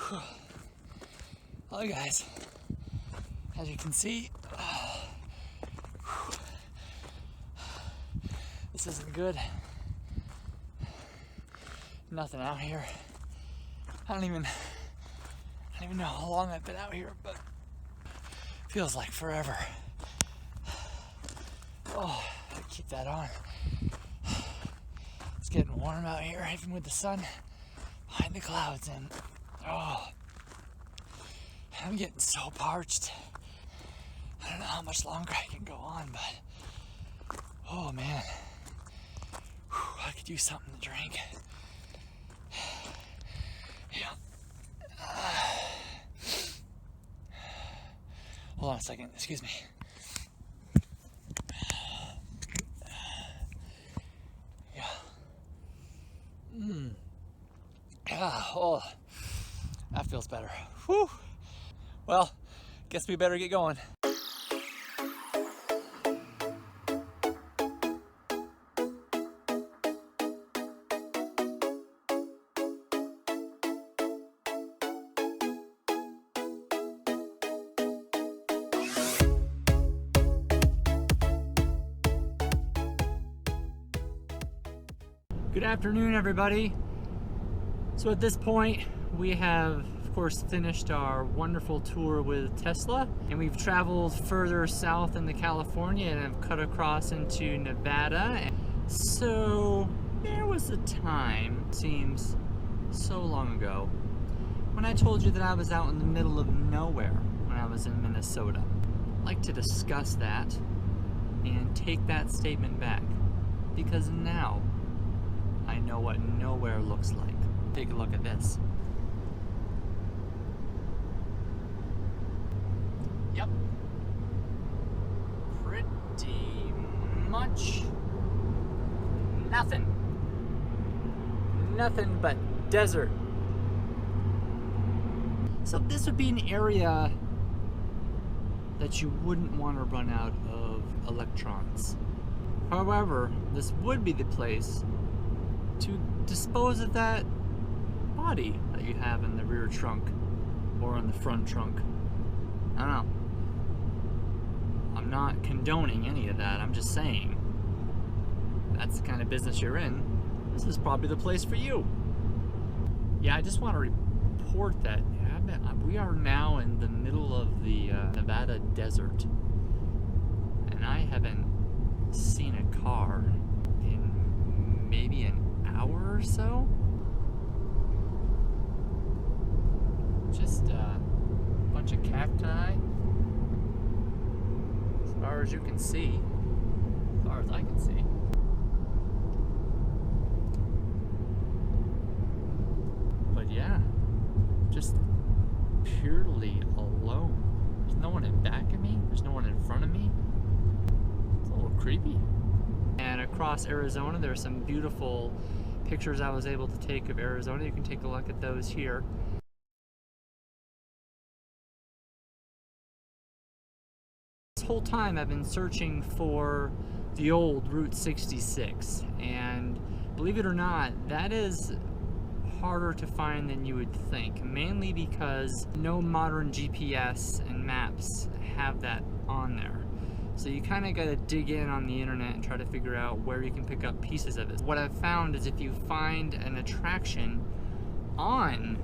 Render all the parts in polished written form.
Hello guys, as you can see, this isn't good. Nothing out here. I don't even know how long I've been out here, but it feels like forever. Oh, I keep that on. It's getting warm out here, even with the sun behind the clouds, and oh, I'm getting so parched. I don't know how much longer I can go on, but oh man, I could use something to drink. Yeah. Hold on a second, excuse me. Yeah. Yeah, oh, that feels better. Whew. Well, guess we better get going. Good afternoon, everybody. So at this point, we have, of course, finished our wonderful tour with Tesla, and we've traveled further south into California and have cut across into Nevada. So there was a time, seems so long ago, when I told you that I was out in the middle of nowhere when I was in Minnesota. I'd like to discuss that and take that statement back, because now I know what nowhere looks like. Take a look at this. Yep. Pretty much nothing. Nothing but desert. So this would be an area that you wouldn't want to run out of electrons. However, this would be the place to dispose of that body that you have in the rear trunk or in the front trunk. I don't know. I'm not condoning any of that. I'm just saying, if that's the kind of business you're in, this is probably the place for you. Yeah, I just want to report that we are now in the middle of the Nevada desert, and I haven't seen a car in maybe an hour or so. Just a bunch of cacti, as far as you can see, as far as I can see. But yeah, just purely alone. There's no one in back of me, there's no one in front of me. It's a little creepy. And across Arizona, there are some beautiful pictures I was able to take of Arizona. You can take a look at those here. This whole time I've been searching for the old Route 66, and believe it or not, that is harder to find than you would think, mainly because no modern GPS and maps have that on there. So you kind of got to dig in on the internet and try to figure out where you can pick up pieces of it. What I've found is if you find an attraction on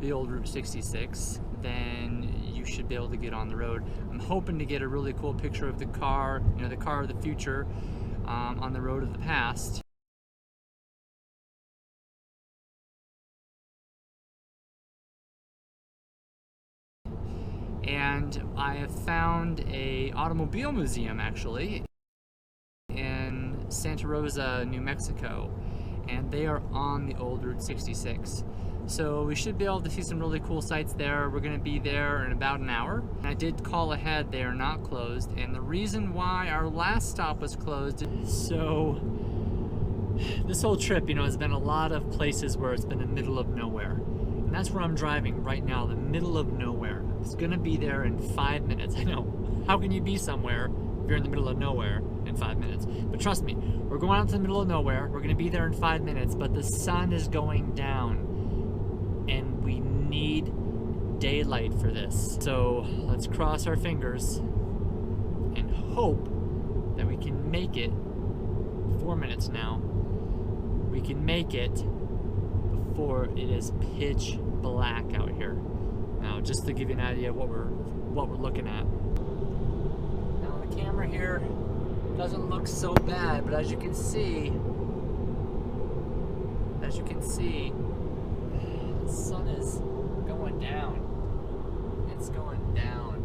the old Route 66, then you should be able to get on the road. I'm hoping to get a really cool picture of the car, you know, the car of the future, on the road of the past. And I have found a automobile museum actually in Santa Rosa, New Mexico, and they are on the old Route 66. So we should be able to see some really cool sights there. We're gonna be there in about an hour. I did call ahead, they are not closed, and the reason why our last stop was closed, so this whole trip, you know, has been a lot of places where it's been the middle of nowhere. And that's where I'm driving right now, the middle of nowhere. It's gonna be there in 5 minutes. I know, how can you be somewhere if you're in the middle of nowhere in 5 minutes? But trust me, we're going out to the middle of nowhere. We're gonna be there in 5 minutes, but the sun is going down. and we need daylight for this. So let's cross our fingers and hope that we can make it. 4 minutes now. We can make it before it is pitch black out here. Now, just to give you an idea of what we're looking at. Now the camera here doesn't look so bad, but as you can see, the sun is going down. It's going down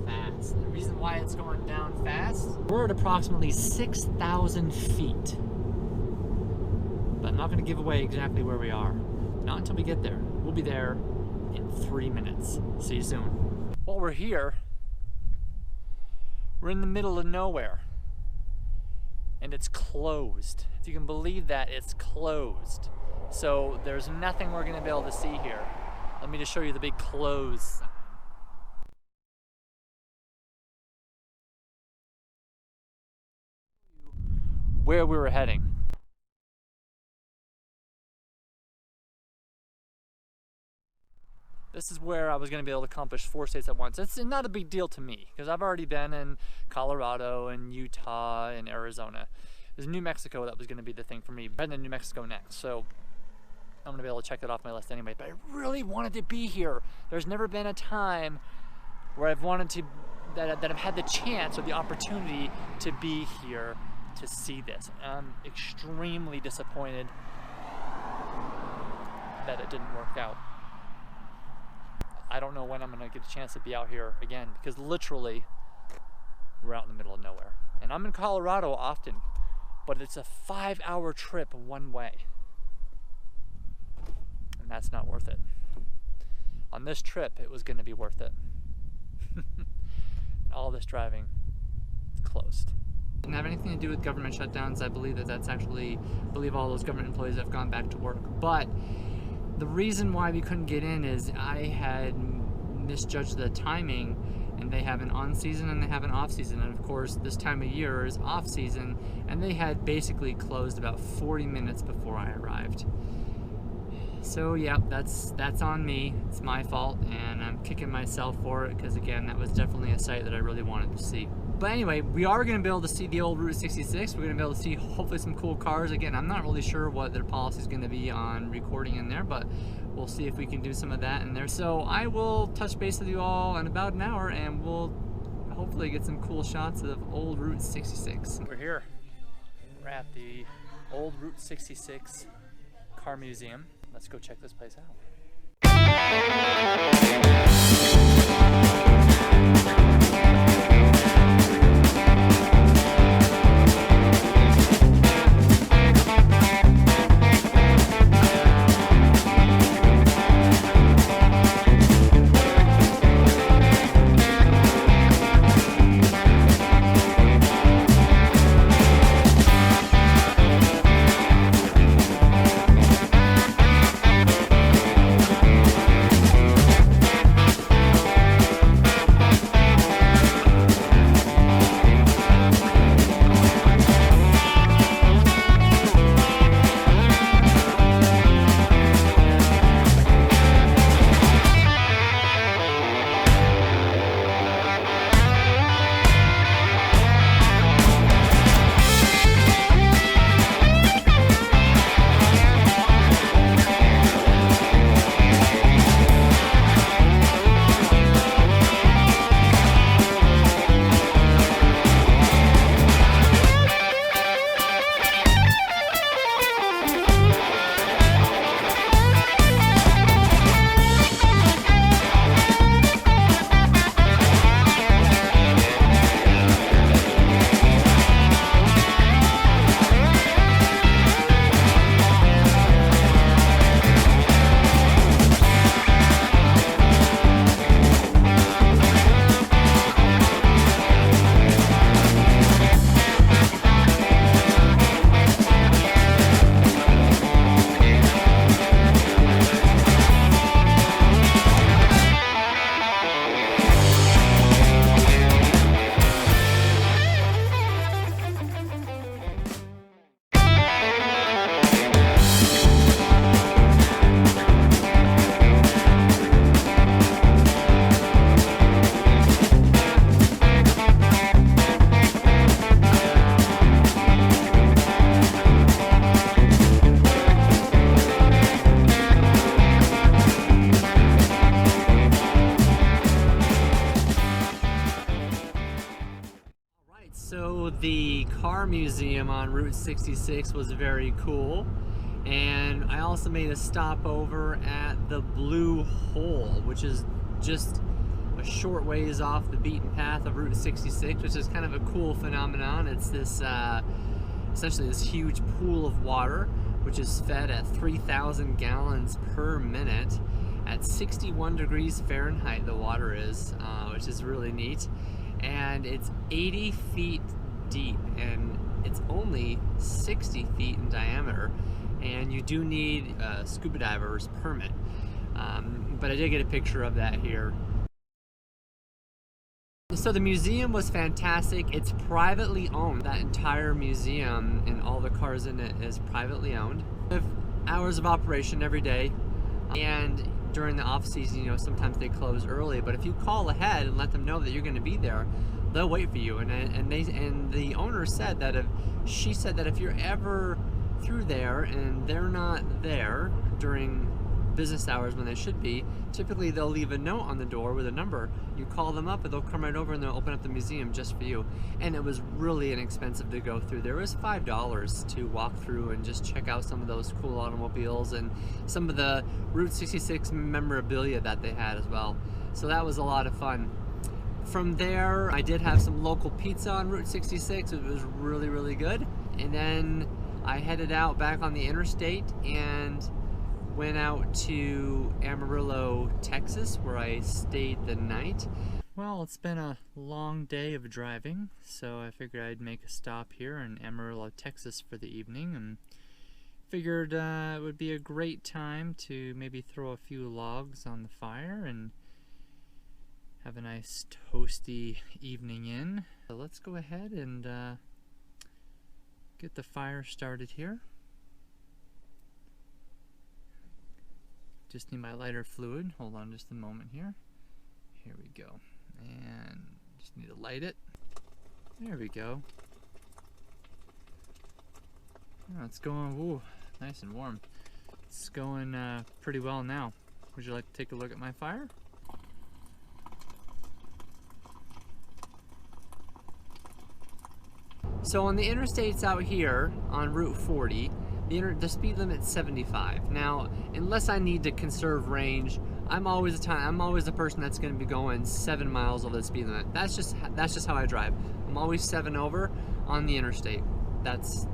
fast. The reason why it's going down fast, we're at approximately 6,000 feet. But I'm not going to give away exactly where we are. Not until we get there. We'll be there in 3 minutes. See you soon. While we're here, we're in the middle of nowhere. And it's closed. If you can believe that, it's closed. So there's nothing we're going to be able to see here. Let me just show you the big close sign. Where we were heading. This is where I was going to be able to accomplish 4 states at once. It's not a big deal to me because I've already been in Colorado and Utah and Arizona. There's New Mexico that was going to be the thing for me. I'm heading to New Mexico next, so I'm going to be able to check that off my list anyway. But I really wanted to be here. There's never been a time where I've wanted to, that I've had the chance or the opportunity to be here to see this. I'm extremely disappointed that it didn't work out. I don't know when I'm going to get a chance to be out here again because literally we're out in the middle of nowhere. And I'm in Colorado often, but it's a 5-hour trip one way. And that's not worth it. On this trip, it was going to be worth it. All this driving, it's closed. Didn't have anything to do with government shutdowns. I believe that's actually, I believe all those government employees have gone back to work. But the reason why we couldn't get in is I had misjudged the timing, and they have an on season and they have an off season, and of course this time of year is off season, and they had basically closed about 40 minutes before I arrived. So yeah, that's on me. It's my fault, and I'm kicking myself for it because again, that was definitely a site that I really wanted to see. But anyway, we are going to be able to see the old Route 66. We're going to be able to see hopefully some cool cars. Again, I'm not really sure what their policy is going to be on recording in there, but we'll see if we can do some of that in there. So I will touch base with you all in about an hour, and we'll hopefully get some cool shots of old Route 66. We're here. We're at the old Route 66 Car Museum. Let's go check this place out. museum on Route 66 was very cool. And I also made a stop over at the Blue Hole, which is just a short ways off the beaten path of Route 66, which is kind of a cool phenomenon. It's this essentially this huge pool of water, which is fed at 3,000 gallons per minute at 61 degrees Fahrenheit. The water is, which is really neat, and it's 80 feet deep, and it's only 60 feet in diameter. And you do need a scuba diver's permit. But I did get a picture of that here. So the museum was fantastic. It's privately owned. That entire museum and all the cars in it is privately owned. We have hours of operation every day, and during the off season, you know, sometimes they close early. But if you call ahead and let them know that you're going to be there, they'll wait for you. And the owner said that she said that if you're ever through there and they're not there during business hours when they should be, typically they'll leave a note on the door with a number. You call them up and they'll come right over and they'll open up the museum just for you. And it was really inexpensive to go through. There was $5 to walk through and just check out some of those cool automobiles and some of the Route 66 memorabilia that they had as well. So that was a lot of fun. From there, I did have some local pizza on Route 66. It was really, really good. And then I headed out back on the interstate and went out to Amarillo, Texas, where I stayed the night. Well, it's been a long day of driving, so I figured I'd make a stop here in Amarillo, Texas for the evening, and figured it would be a great time to maybe throw a few logs on the fire and have a nice toasty evening in. So let's go ahead and get the fire started here. Just need my lighter fluid. Hold on just a moment here. Here we go. And just need to light it. There we go. Oh, it's going, ooh, nice and warm. It's going pretty well now. Would you like to take a look at my fire? So on the interstates out here on Route 40, the speed limit's 75. Now, unless I need to conserve range, I'm always the person that's going to be going 7 miles over the speed limit. That's just how I drive. I'm always 7 over on the interstate. That's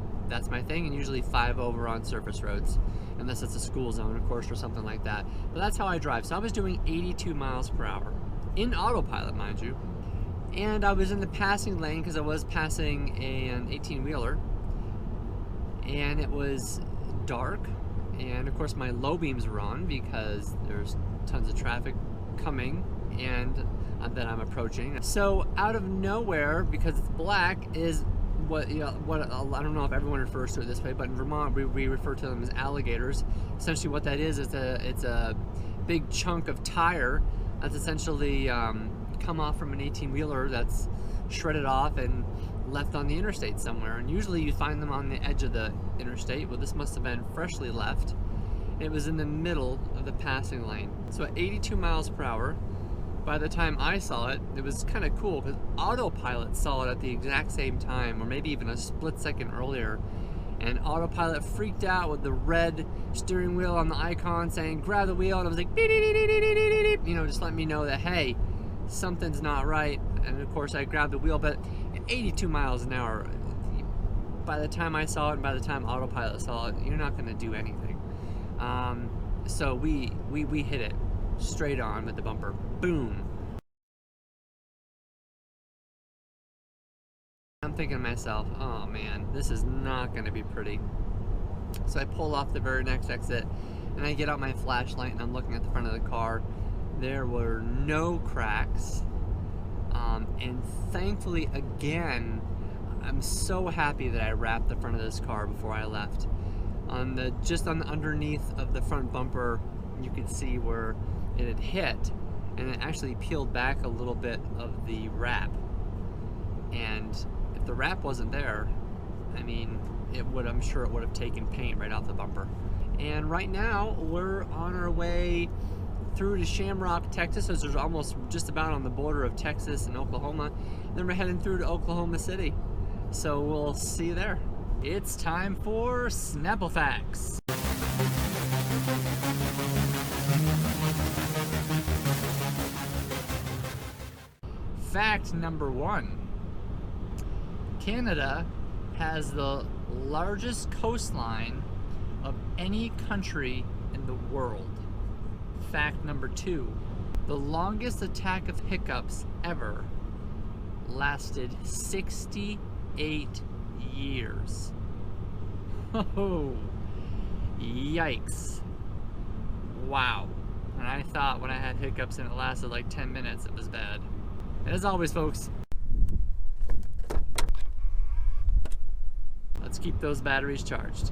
my thing, and usually 5 over on surface roads, unless it's a school zone, of course, or something like that. But that's how I drive. So I was doing 82 miles per hour in autopilot, mind you. And I was in the passing lane because I was passing an 18-wheeler, and it was dark, and of course my low beams were on because there's tons of traffic coming and that I'm approaching. So out of nowhere, because it's black, is what, you know, what I don't know if everyone refers to it this way, but in Vermont we refer to them as alligators. Essentially what that is it's a big chunk of tire that's essentially come off from an 18-wheeler that's shredded off and left on the interstate somewhere. And usually you find them on the edge of the interstate. Well, this must have been freshly left. It was in the middle of the passing lane. So at 82 miles per hour, by the time I saw it, it was kind of cool because autopilot saw it at the exact same time, or maybe even a split second earlier. And autopilot freaked out with the red steering wheel on the icon saying grab the wheel, and it was like beep, beep, beep, beep, beep, beep, you know, just let me know that hey, something's not right. And of course I grabbed the wheel, but at 82 miles an hour, by the time I saw it and by the time autopilot saw it, you're not going to do anything. So we hit it straight on with the bumper. Boom. I'm thinking to myself, oh man, this is not going to be pretty. So I pull off the very next exit and I get out my flashlight and I'm looking at the front of the car. There were no cracks, and thankfully, again, I'm so happy that I wrapped the front of this car before I left. Just on the underneath of the front bumper, you could see where it had hit, and it actually peeled back a little bit of the wrap. And if the wrap wasn't there, I mean, I'm sure it would have taken paint right off the bumper. And right now, we're on our way through to Shamrock, Texas, which is almost just about on the border of Texas and Oklahoma. Then we're heading through to Oklahoma City. So we'll see you there. It's time for Snapple Facts. Fact number 1. Canada has the largest coastline of any country in the world. Fact number 2. The longest attack of hiccups ever lasted 68 years. Oh, yikes. Wow. And I thought when I had hiccups and it lasted like 10 minutes, it was bad. And as always, folks, let's keep those batteries charged.